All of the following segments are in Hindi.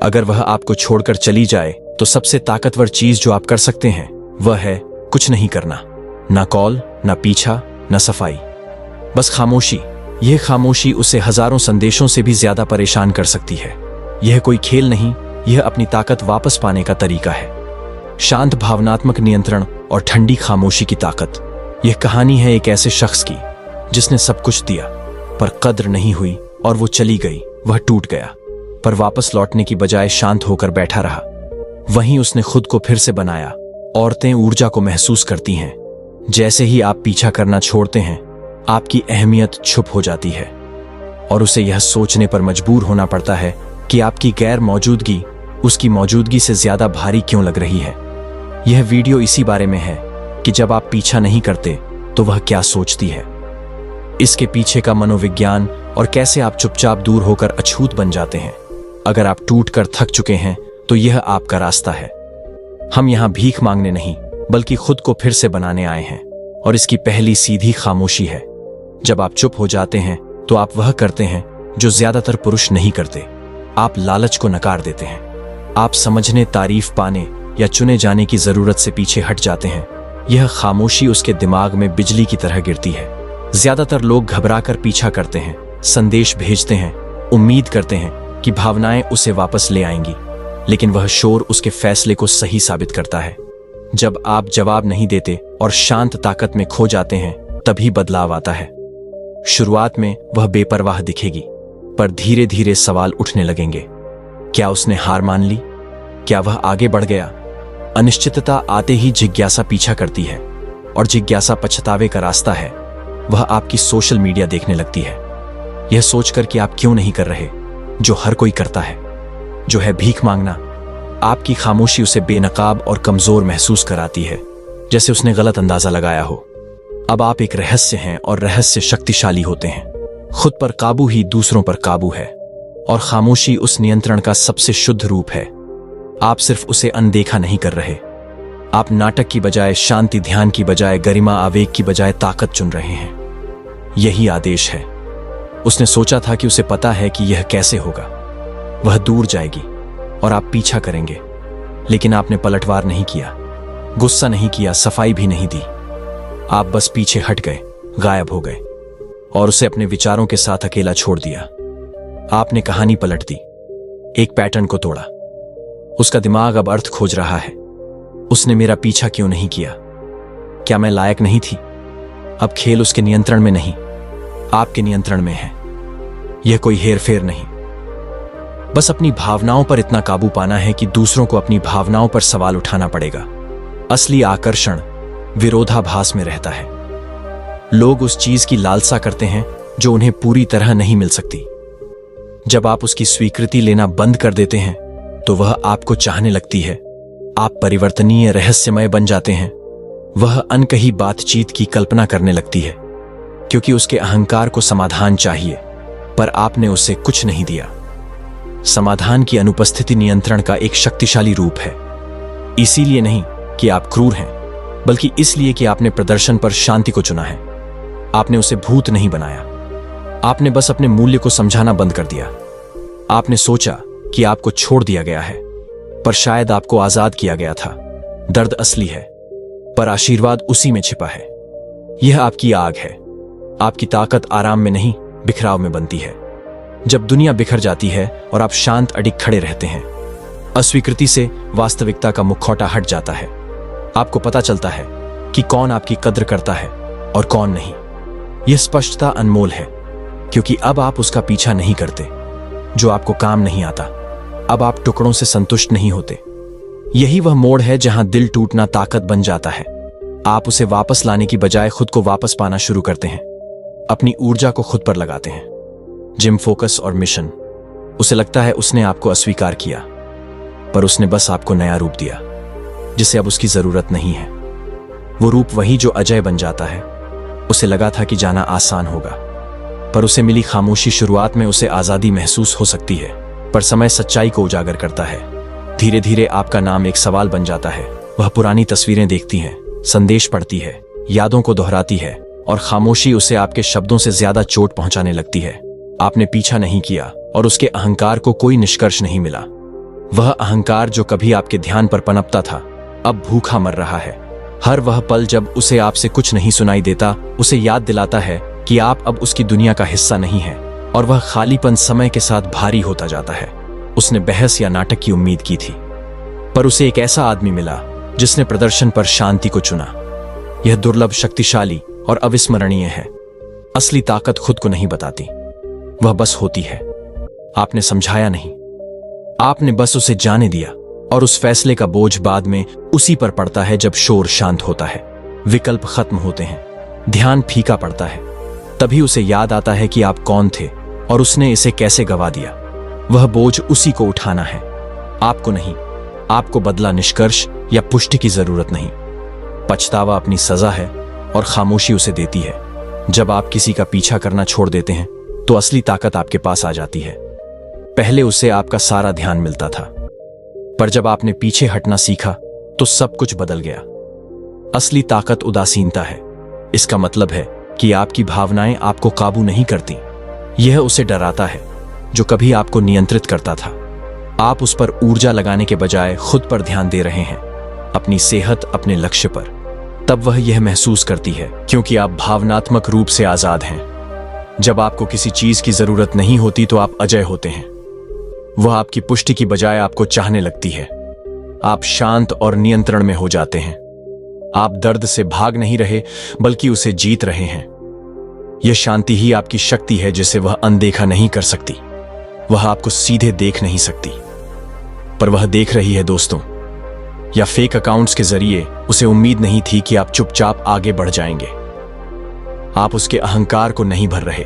अगर वह आपको छोड़कर चली जाए तो सबसे ताकतवर चीज जो आप कर सकते हैं वह है कुछ नहीं करना। ना कॉल, ना पीछा, ना सफाई, बस खामोशी। यह खामोशी उसे हजारों संदेशों से भी ज्यादा परेशान कर सकती है। यह कोई खेल नहीं, यह अपनी ताकत वापस पाने का तरीका है। शांत भावनात्मक नियंत्रण और ठंडी खामोशी की ताकत। यह कहानी है एक ऐसे शख्स की जिसने सब कुछ दिया पर कद्र नहीं हुई और वो चली गई। वह टूट गया पर वापस लौटने की बजाय शांत होकर बैठा रहा। वहीं उसने खुद को फिर से बनाया। औरतें ऊर्जा को महसूस करती हैं। जैसे ही आप पीछा करना छोड़ते हैं आपकी अहमियत छुप हो जाती है और उसे यह सोचने पर मजबूर होना पड़ता है कि आपकी गैर मौजूदगी उसकी मौजूदगी से ज्यादा भारी क्यों लग रही है। यह वीडियो इसी बारे में है कि जब आप पीछा नहीं करते तो वह क्या सोचती है, इसके पीछे का मनोविज्ञान और कैसे आप चुपचाप दूर होकर अछूत बन जाते हैं। अगर आप टूट कर थक चुके हैं तो यह आपका रास्ता है। हम यहां भीख मांगने नहीं बल्कि खुद को फिर से बनाने आए हैं और इसकी पहली सीधी खामोशी है। जब आप चुप हो जाते हैं तो आप वह करते हैं जो ज्यादातर पुरुष नहीं करते। आप लालच को नकार देते हैं। आप समझने, तारीफ पाने या चुने जाने की जरूरत से पीछे हट जाते हैं। यह खामोशी उसके दिमाग में बिजली की तरह गिरती है। ज्यादातर लोग घबराकर पीछा करते हैं, संदेश भेजते हैं, उम्मीद करते हैं कि भावनाएं उसे वापस ले आएंगी, लेकिन वह शोर उसके फैसले को सही साबित करता है। जब आप जवाब नहीं देते और शांत ताकत में खो जाते हैं तभी बदलाव आता है। शुरुआत में वह बेपरवाह दिखेगी पर धीरे धीरे सवाल उठने लगेंगे। क्या उसने हार मान ली? क्या वह आगे बढ़ गया? अनिश्चितता आते ही जिज्ञासा पीछा करती है और जिज्ञासा पछतावे का रास्ता है। वह आपकी सोशल मीडिया देखने लगती है, यह सोचकर कि आप क्यों नहीं कर रहे जो हर कोई करता है, जो है भीख मांगना। आपकी खामोशी उसे बेनकाब और कमजोर महसूस कराती है, जैसे उसने गलत अंदाजा लगाया हो। अब आप एक रहस्य हैं और रहस्य शक्तिशाली होते हैं। खुद पर काबू ही दूसरों पर काबू है और खामोशी उस नियंत्रण का सबसे शुद्ध रूप है। आप सिर्फ उसे अनदेखा नहीं कर रहे, आप नाटक की बजाय शांति, ध्यान की बजाय गरिमा, आवेग की बजाय ताकत चुन रहे हैं। यही आदेश है। उसने सोचा था कि उसे पता है कि यह कैसे होगा। वह दूर जाएगी और आप पीछा करेंगे, लेकिन आपने पलटवार नहीं किया, गुस्सा नहीं किया, सफाई भी नहीं दी। आप बस पीछे हट गए, गायब हो गए और उसे अपने विचारों के साथ अकेला छोड़ दिया। आपने कहानी पलट दी, एक पैटर्न को तोड़ा। उसका दिमाग अब अर्थ खोज रहा है। उसने मेरा पीछा क्यों नहीं किया? क्या मैं लायक नहीं थी? अब खेल उसके नियंत्रण में नहीं, आपके नियंत्रण में है। यह कोई हेरफेर नहीं, बस अपनी भावनाओं पर इतना काबू पाना है कि दूसरों को अपनी भावनाओं पर सवाल उठाना पड़ेगा। असली आकर्षण विरोधाभास में रहता है। लोग उस चीज की लालसा करते हैं जो उन्हें पूरी तरह नहीं मिल सकती। जब आप उसकी स्वीकृति लेना बंद कर देते हैं तो वह आपको चाहने लगती है। आप परिवर्तनीय, रहस्यमय बन जाते हैं। वह अनकही बातचीत की कल्पना करने लगती है क्योंकि उसके अहंकार को समाधान चाहिए, पर आपने उसे कुछ नहीं दिया। समाधान की अनुपस्थिति नियंत्रण का एक शक्तिशाली रूप है। इसीलिए नहीं कि आप क्रूर हैं, बल्कि इसलिए कि आपने प्रदर्शन पर शांति को चुना है। आपने उसे भूत नहीं बनाया, आपने बस अपने मूल्य को समझाना बंद कर दिया। आपने सोचा कि आपको छोड़ दिया गया है, पर शायद आपको आजाद किया गया था। दर्द असली है, पर आशीर्वाद उसी में छिपा है। यह आपकी आग है। आपकी ताकत आराम में नहीं, बिखराव में बनती है। जब दुनिया बिखर जाती है और आप शांत अडिग खड़े रहते हैं, अस्वीकृति से वास्तविकता का मुखौटा हट जाता है। आपको पता चलता है कि कौन आपकी कद्र करता है और कौन नहीं। यह स्पष्टता अनमोल है क्योंकि अब आप उसका पीछा नहीं करते जो आपको काम नहीं आता। अब आप टुकड़ों से संतुष्ट नहीं होते। यही वह मोड़ है जहां दिल टूटना ताकत बन जाता है। आप उसे वापस लाने की बजाय खुद को वापस पाना शुरू करते हैं। अपनी ऊर्जा को खुद पर लगाते हैं। जिम, फोकस और मिशन। उसे लगता है उसने आपको अस्वीकार किया, पर उसने बस आपको नया रूप दिया जिसे अब उसकी जरूरत नहीं है। वो रूप वही जो अजय बन जाता है। उसे लगा था कि जाना आसान होगा, पर उसे मिली खामोशी। शुरुआत में उसे आजादी महसूस हो सकती है, पर समय सच्चाई को उजागर करता है। धीरे धीरे आपका नाम एक सवाल बन जाता है। वह पुरानी तस्वीरें देखती है, संदेश पढ़ती है, यादों को दोहराती है और खामोशी उसे आपके शब्दों से ज्यादा चोट पहुंचाने लगती है। आपने पीछा नहीं किया और उसके अहंकार को कोई निष्कर्ष नहीं मिला। वह अहंकार जो कभी आपके ध्यान पर पनपता था, अब भूखा मर रहा है। हर वह पल जब उसे आपसे कुछ नहीं सुनाई देता, उसे याद दिलाता है कि आप अब उसकी दुनिया का हिस्सा नहीं है, और वह खालीपन समय के साथ भारी होता जाता है। उसने बहस या नाटक की उम्मीद की थी, पर उसे एक ऐसा आदमी मिला जिसने प्रदर्शन पर शांति को चुना। यह दुर्लभ, शक्तिशाली और अविस्मरणीय है। असली ताकत खुद को नहीं बताती, वह बस होती है। आपने समझाया नहीं, आपने बस उसे जाने दिया, और उस फैसले का बोझ बाद में उसी पर पड़ता है जब शोर शांत होता है, विकल्प खत्म होते हैं, ध्यान फीका पड़ता है। तभी उसे याद आता है कि आप कौन थे और उसने इसे कैसे गवा दिया। वह बोझ उसी को उठाना है, आपको नहीं। आपको बदला, निष्कर्ष या पुष्टि की जरूरत नहीं। पछतावा अपनी सजा है और खामोशी उसे देती है। जब आप किसी का पीछा करना छोड़ देते हैं तो असली ताकत आपके पास आ जाती है। पहले उसे आपका सारा ध्यान मिलता था, पर जब आपने पीछे हटना सीखा तो सब कुछ बदल गया। असली ताकत उदासीनता है। इसका मतलब है कि आपकी भावनाएं आपको काबू नहीं करती। यह उसे डराता है जो कभी आपको नियंत्रित करता था। आप उस पर ऊर्जा लगाने के बजाय खुद पर ध्यान दे रहे हैं, अपनी सेहत, अपने लक्ष्य पर। तब वह यह महसूस करती है क्योंकि आप भावनात्मक रूप से आजाद हैं। जब आपको किसी चीज की जरूरत नहीं होती तो आप अजय होते हैं। वह आपकी पुष्टि की बजाय आपको चाहने लगती है। आप शांत और नियंत्रण में हो जाते हैं। आप दर्द से भाग नहीं रहे बल्कि उसे जीत रहे हैं। यह शांति ही आपकी शक्ति है जिसे वह अनदेखा नहीं कर सकती। वह आपको सीधे देख नहीं सकती, पर वह देख रही है दोस्तों, या फेक अकाउंट्स के जरिए। उसे उम्मीद नहीं थी कि आप चुपचाप आगे बढ़ जाएंगे। आप उसके अहंकार को नहीं भर रहे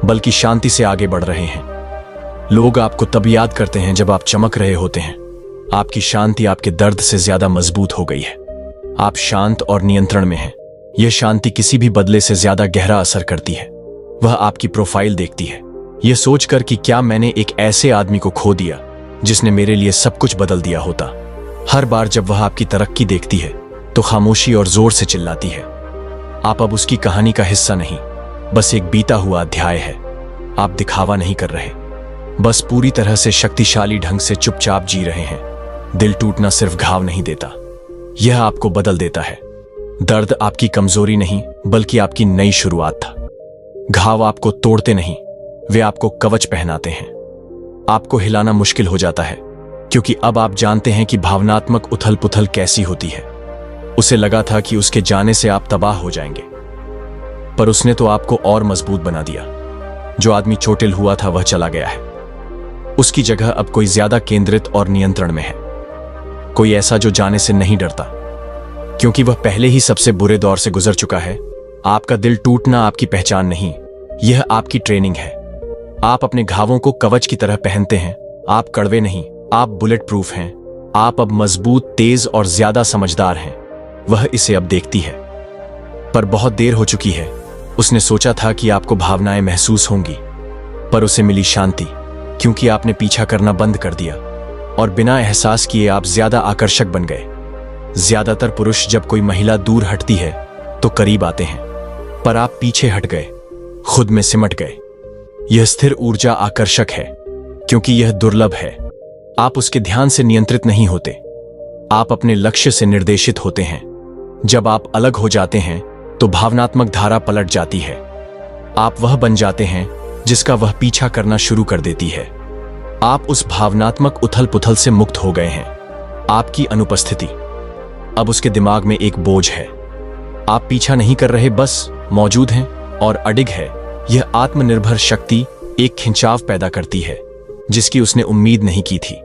बल्कि शांति से आगे बढ़ रहे हैं। लोग आपको तब याद करते हैं जब आप चमक रहे होते हैं। आपकी शांति आपके दर्द से ज्यादा मजबूत हो गई है। आप शांत और नियंत्रण में हैं। यह शांति किसी भी बदले से ज्यादा गहरा असर करती है। वह आपकी प्रोफाइल देखती है, यह सोचकर कि क्या मैंने एक ऐसे आदमी को खो दिया जिसने मेरे लिए सब कुछ बदल दिया होता। हर बार जब वह आपकी तरक्की देखती है तो खामोशी और जोर से चिल्लाती है। आप अब उसकी कहानी का हिस्सा नहीं, बस एक बीता हुआ अध्याय है। आप दिखावा नहीं कर रहे, बस पूरी तरह से शक्तिशाली ढंग से चुपचाप जी रहे हैं। दिल टूटना सिर्फ घाव नहीं देता, यह आपको बदल देता है। दर्द आपकी कमजोरी नहीं बल्कि आपकी नई शुरुआत था। घाव आपको तोड़ते नहीं, वे आपको कवच पहनाते हैं। आपको हिलाना मुश्किल हो जाता है क्योंकि अब आप जानते हैं कि भावनात्मक उथल पुथल कैसी होती है। उसे लगा था कि उसके जाने से आप तबाह हो जाएंगे, पर उसने तो आपको और मजबूत बना दिया। जो आदमी चोटिल हुआ था वह चला गया है। उसकी जगह अब कोई ज्यादा केंद्रित और नियंत्रण में है। कोई ऐसा जो जाने से नहीं डरता क्योंकि वह पहले ही सबसे बुरे दौर से गुजर चुका है। आपका दिल टूटना आपकी पहचान नहीं, यह आपकी ट्रेनिंग है। आप अपने घावों को कवच की तरह पहनते हैं। आप कड़वे नहीं, आप बुलेट प्रूफ हैं। आप अब मजबूत, तेज और ज्यादा समझदार हैं। वह इसे अब देखती है, पर बहुत देर हो चुकी है। उसने सोचा था कि आपको भावनाएं महसूस होंगी, पर उसे मिली शांति क्योंकि आपने पीछा करना बंद कर दिया और बिना एहसास किए आप ज्यादा आकर्षक बन गए। ज्यादातर पुरुष जब कोई महिला दूर हटती है तो करीब आते हैं, पर आप पीछे हट गए, खुद में सिमट गए। यह स्थिर ऊर्जा आकर्षक है क्योंकि यह दुर्लभ है। आप उसके ध्यान से नियंत्रित नहीं होते, आप अपने लक्ष्य से निर्देशित होते हैं। जब आप अलग हो जाते हैं तो भावनात्मक धारा पलट जाती है। आप वह बन जाते हैं जिसका वह पीछा करना शुरू कर देती है। आप उस भावनात्मक उथल पुथल से मुक्त हो गए हैं। आपकी अनुपस्थिति अब उसके दिमाग में एक बोझ है। आप पीछा नहीं कर रहे, बस मौजूद हैं और अडिग है। यह आत्मनिर्भर शक्ति एक खिंचाव पैदा करती है जिसकी उसने उम्मीद नहीं की थी।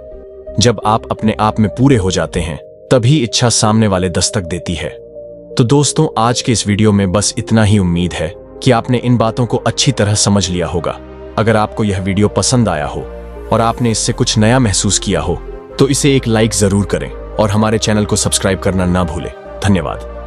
जब आप अपने आप में पूरे हो जाते हैं तभी इच्छा सामने वाले दस्तक देती है। तो दोस्तों, आज के इस वीडियो में बस इतना ही। उम्मीद है कि आपने इन बातों को अच्छी तरह समझ लिया होगा। अगर आपको यह वीडियो पसंद आया हो और आपने इससे कुछ नया महसूस किया हो तो इसे एक लाइक जरूर करें और हमारे चैनल को सब्सक्राइब करना ना भूलें। धन्यवाद।